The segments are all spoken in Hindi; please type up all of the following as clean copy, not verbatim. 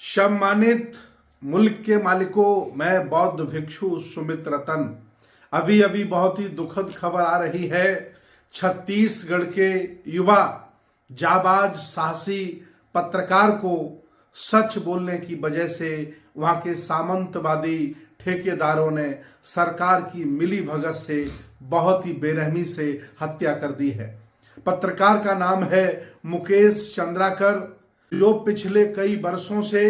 सम्मानित मुल्क के मालिकों, मैं बौद्ध भिक्षु सुमित रतन। अभी अभी बहुत ही दुखद खबर आ रही है। छत्तीसगढ़ के युवा जाबाज साहसी पत्रकार को सच बोलने की वजह से वहां के सामंतवादी ठेकेदारों ने सरकार की मिली भगत से बहुत ही बेरहमी से हत्या कर दी है। पत्रकार का नाम है मुकेश चंद्राकर, जो पिछले कई वर्षों से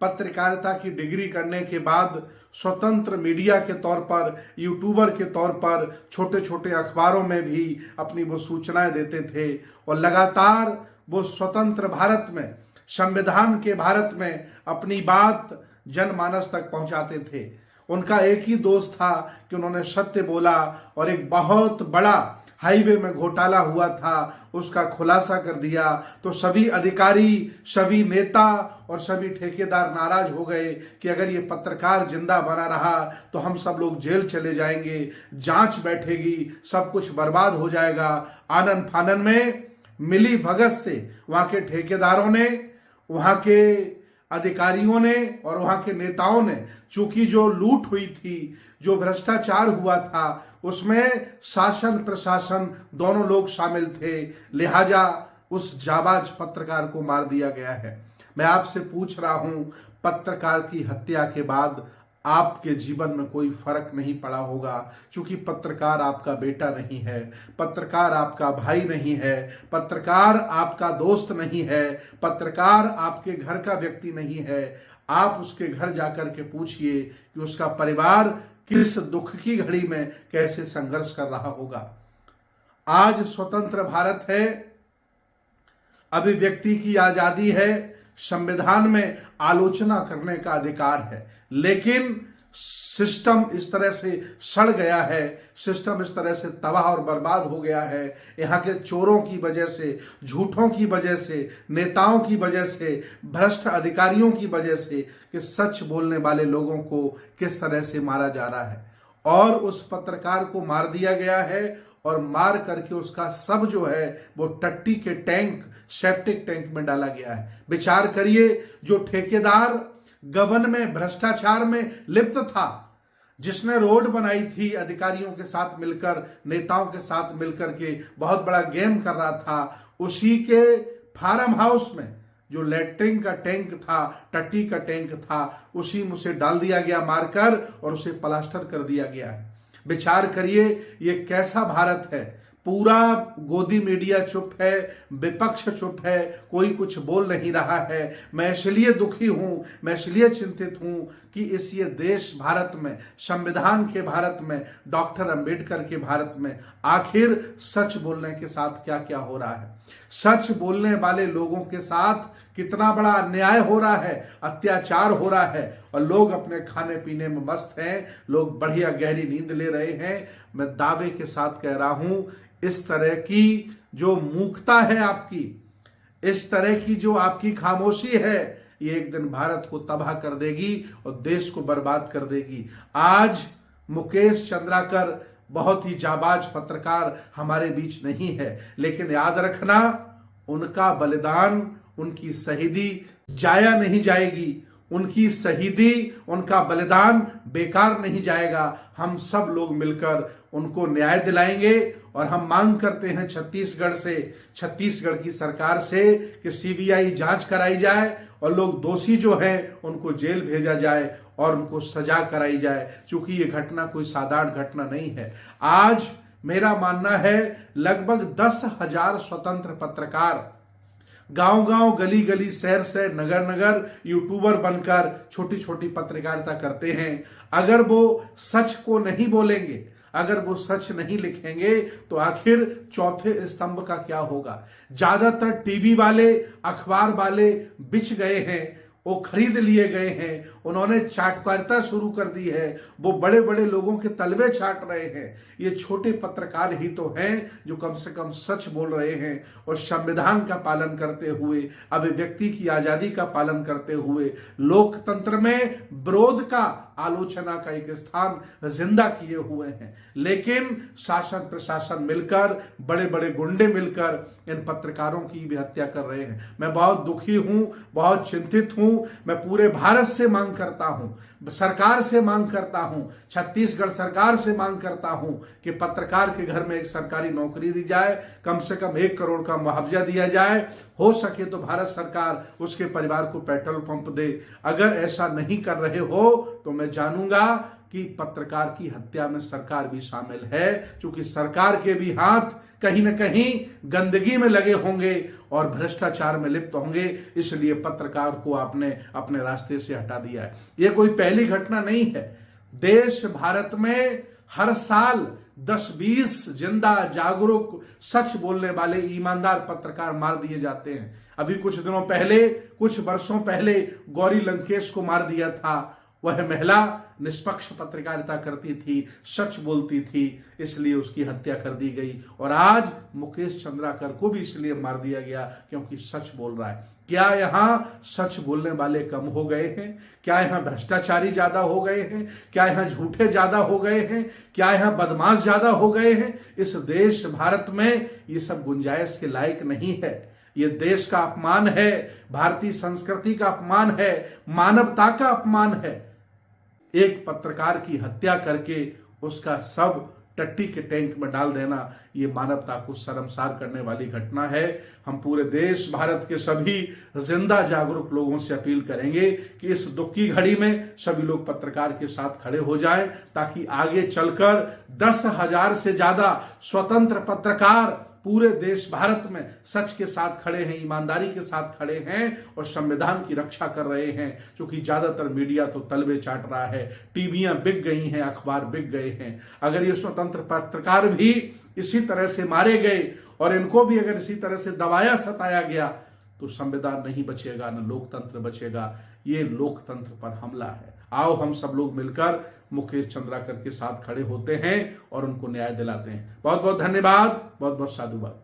पत्रकारिता की डिग्री करने के बाद स्वतंत्र मीडिया के तौर पर, यूट्यूबर के तौर पर छोटे छोटे अखबारों में भी अपनी वो सूचनाएं देते थे और लगातार वो स्वतंत्र भारत में, संविधान के भारत में अपनी बात जनमानस तक पहुंचाते थे। उनका एक ही दोष था कि उन्होंने सत्य बोला और एक बहुत बड़ा हाईवे में घोटाला हुआ था, उसका खुलासा कर दिया तो सभी अधिकारी, सभी नेता और सभी ठेकेदार नाराज हो गए कि अगर ये पत्रकार जिंदा बना रहा तो हम सब लोग जेल चले जाएंगे, जांच बैठेगी, सब कुछ बर्बाद हो जाएगा। आनन फानन में मिली भगत से वहां के ठेकेदारों ने, वहां के अधिकारियों ने और वहां के नेताओं ने, चूंकि जो लूट हुई थी, जो भ्रष्टाचार हुआ था, उसमें शासन प्रशासन दोनों लोग शामिल थे, लिहाजा उस जाबाज पत्रकार को मार दिया गया है। मैं आपसे पूछ रहा हूं, पत्रकार की हत्या के बाद आपके जीवन में कोई फर्क नहीं पड़ा होगा, क्योंकि पत्रकार आपका बेटा नहीं है, पत्रकार आपका भाई नहीं है, पत्रकार आपका दोस्त नहीं है, पत्रकार आपके घर का व्यक्ति नहीं है। आप उसके घर जाकर के पूछिए कि उसका परिवार किस दुख की घड़ी में कैसे संघर्ष कर रहा होगा। आज स्वतंत्र भारत है, अभिव्यक्ति की आजादी है, संविधान में आलोचना करने का अधिकार है, लेकिन सिस्टम इस तरह से सड़ गया है, सिस्टम इस तरह से तबाह और बर्बाद हो गया है, यहाँ के चोरों की वजह से, झूठों की वजह से, नेताओं की वजह से, भ्रष्ट अधिकारियों की वजह से, कि सच बोलने वाले लोगों को किस तरह से मारा जा रहा है। और उस पत्रकार को मार दिया गया है और मार करके उसका सब जो है वो टट्टी के टैंक, सेप्टिक टैंक में डाला गया है। विचार करिए, जो ठेकेदार गबन में, भ्रष्टाचार में लिप्त था, जिसने रोड बनाई थी अधिकारियों के साथ मिलकर, नेताओं के साथ मिलकर के बहुत बड़ा गेम कर रहा था, उसी के फार्म हाउस में जो लेटरिन का टैंक था, टट्टी का टैंक था, उसी में उसे डाल दिया गया मारकर और उसे प्लास्टर कर दिया गया है। विचार करिए, ये कैसा भारत है। पूरा गोदी मीडिया चुप है, विपक्ष चुप है, कोई कुछ बोल नहीं रहा है। मैं इसलिए दुखी हूं, मैं इसलिए चिंतित हूं कि इस ये देश भारत में, संविधान के भारत में, डॉक्टर अंबेडकर के भारत में आखिर सच बोलने के साथ क्या क्या हो रहा है। सच बोलने वाले लोगों के साथ कितना बड़ा अन्याय हो रहा है, अत्याचार हो रहा है, और लोग अपने खाने पीने में मस्त हैं, लोग बढ़िया गहरी नींद ले रहे हैं। मैं दावे के साथ कह रहा हूं, इस तरह की जो मूर्खता है आपकी, इस तरह की जो आपकी खामोशी है, ये एक दिन भारत को तबाह कर देगी और देश को बर्बाद कर देगी। आज मुकेश चंद्राकर बहुत ही जाबाज पत्रकार हमारे बीच नहीं है, लेकिन याद रखना, उनका बलिदान, उनकी शहीदी जाया नहीं जाएगी, उनकी शहीदी, उनका बलिदान बेकार नहीं जाएगा। हम सब लोग मिलकर उनको न्याय दिलाएंगे और हम मांग करते हैं छत्तीसगढ़ से, छत्तीसगढ़ की सरकार से कि सीबीआई जांच कराई जाए और लोग दोषी जो हैं उनको जेल भेजा जाए और उनको सजा कराई जाए, क्योंकि ये घटना कोई साधारण घटना नहीं है। आज मेरा मानना है लगभग 10,000 स्वतंत्र पत्रकार गांव गांव, गली गली, शहर शहर, नगर नगर यूट्यूबर बनकर छोटी छोटी पत्रकारिता करते हैं। अगर वो सच को नहीं बोलेंगे, अगर वो सच नहीं लिखेंगे, तो आखिर चौथे स्तंभ का क्या होगा। ज्यादातर टीवी वाले, अखबार वाले बिछ गए हैं, वो खरीद लिए गए हैं, उन्होंने चाटकारिता शुरू कर दी है, वो बड़े बड़े लोगों के तलवे चाट रहे हैं। ये छोटे पत्रकार ही तो हैं जो कम से कम सच बोल रहे हैं और संविधान का पालन करते हुए, अभिव्यक्ति की आजादी का पालन करते हुए, लोकतंत्र में विरोध का आलोचना का एक स्थान जिंदा किए हुए हैं। लेकिन शासन प्रशासन मिलकर, बड़े बड़े गुंडे मिलकर इन पत्रकारों की भी हत्या कर रहे हैं। मैं बहुत दुखी हूं, बहुत चिंतित हूं। मैं पूरे भारत से मांग करता हूं, सरकार से मांग करता हूं, छत्तीसगढ़ सरकार से मांग करता हूं कि पत्रकार के घर में एक सरकारी नौकरी दी जाए, कम से कम 1 करोड़ का मुआवजा दिया जाए, हो सके तो भारत सरकार उसके परिवार को पेट्रोल पंप दे। अगर ऐसा नहीं कर रहे हो तो मैं जानूंगा कि पत्रकार की हत्या में सरकार भी शामिल है, क्योंकि सरकार के भी हाथ कहीं न कहीं गंदगी में लगे होंगे और भ्रष्टाचार में लिप्त होंगे, इसलिए पत्रकार को आपने अपने रास्ते से हटा दिया है। यह कोई पहली घटना नहीं है। देश भारत में हर साल 10-20 जिंदा जागरूक सच बोलने वाले ईमानदार पत्रकार मार दिए जाते हैं। अभी कुछ दिनों पहले, कुछ वर्षों पहले गौरी लंकेश को मार दिया था। वह महिला निष्पक्ष पत्रकारिता करती थी, सच बोलती थी, इसलिए उसकी हत्या कर दी गई। और आज मुकेश चंद्राकर को भी इसलिए मार दिया गया क्योंकि सच बोल रहा है। क्या यहां सच बोलने वाले कम हो गए हैं? क्या यहां भ्रष्टाचारी ज्यादा हो गए हैं? क्या यहां झूठे ज्यादा हो गए हैं? क्या यहां बदमाश ज्यादा हो गए हैं? इस देश भारत में ये सब गुंजाइश के लायक नहीं है। ये देश का अपमान है, भारतीय संस्कृति का अपमान है, मानवता का अपमान है। एक पत्रकार की हत्या करके उसका सब टट्टी के टैंक में डाल देना, ये मानवता को शर्मसार करने वाली घटना है। हम पूरे देश भारत के सभी जिंदा जागरूक लोगों से अपील करेंगे कि इस दुख की घड़ी में सभी लोग पत्रकार के साथ खड़े हो जाएं, ताकि आगे चलकर 10,000 से ज्यादा स्वतंत्र पत्रकार पूरे देश भारत में सच के साथ खड़े हैं, ईमानदारी के साथ खड़े हैं और संविधान की रक्षा कर रहे हैं। क्योंकि ज्यादातर मीडिया तो तलवे चाट रहा है, टीवियां बिक गई हैं, अखबार बिक गए हैं। अगर ये स्वतंत्र पत्रकार भी इसी तरह से मारे गए और इनको भी अगर इसी तरह से दबाया सताया गया तो संविधान नहीं बचेगा, न लोकतंत्र बचेगा। ये लोकतंत्र पर हमला है। आओ हम सब लोग मिलकर मुकेश चंद्राकर के साथ खड़े होते हैं और उनको न्याय दिलाते हैं। बहुत बहुत धन्यवाद, बहुत बहुत साधुवाद।